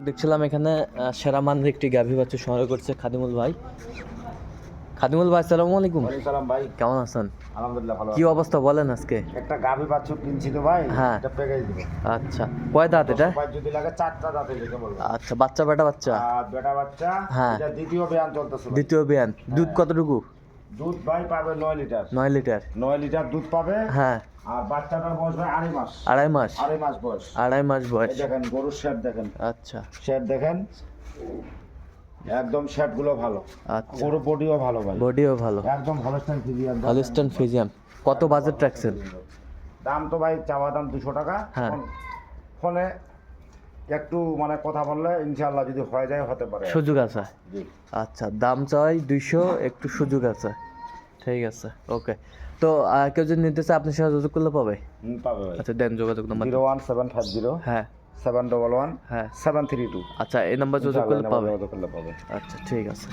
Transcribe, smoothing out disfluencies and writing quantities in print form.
দেখছিলাম এখানে সেরা মানের একটি গাভী বাচ্চা সংগ্রহ করছে খাদিমুল ভাই। খাদিমুল ভাই, আসসালামু আলাইকুম। ওয়ালাইকুম সালাম ভাই। কেমন আছেন? আলহামদুলিল্লাহ ভালো কি আছি। অবস্থা বলেন আজকে? একটা গাভী বাছুর কিনছি তো ভাই, হ্যাঁ। এটা প্যাকেজ দিব। আচ্ছা, কয় দাঁত এটা? ভাই যদি লাগে চারটা দাঁতে লিখে বলবো। আচ্ছা, বাচ্চা বেটা বাচ্চা? আর বেটা বাচ্চা, হ্যাঁ। এটা দ্বিতীয় বিয়ান চলতেছে ভাই। দ্বিতীয় বিয়ান। দুধ কতটুকু? দুধ ভাই পাবে 9 লিটার। 9 লিটার। 9 লিটার দুধ পাবে। হ্যাঁ। আর বাচ্চাটার বয়স ভাই 2.5 মাস। 2.5 মাস? 2.5 মাস বয়স। 2.5 মাস বয়স। এই দেখেন গরুর শেড দেখেন। আচ্ছা। শেড দেখেন, একদম শেড গুলো ভালো। আচ্ছা। গরু বডিও ভালো ভাই। বডিও ভালো। একদম হলস্টাইন ফ্রিজিয়ান। হলিস্টান ফ্রিজিয়াম। কত বাজেট রাখছেন? দাম তো ভাই চাওয়া দাম 200 টাকা। হ্যাঁ। ফোনে একটু মানে কথা বললে ইনশাআল্লাহ যদি হয়ে যায় হতে পারে। সুযোগ আছে? জি। আচ্ছা, দাম চাই 200, একটু সুযোগ আছে। ঠিক আছে, ওকে। তো কেউ যদি নিতে চায় আপনার সাথে যোগাযোগ করলে পাবে? পাবে ভাই। আচ্ছা, দেন যোগাযোগ নাম্বার। 01750 হ্যাঁ 711 হ্যাঁ 732। আচ্ছা, এই নাম্বার যোগাযোগ করলে পাবে। যোগাযোগ করলে পাবে। আচ্ছা, ঠিক আছে।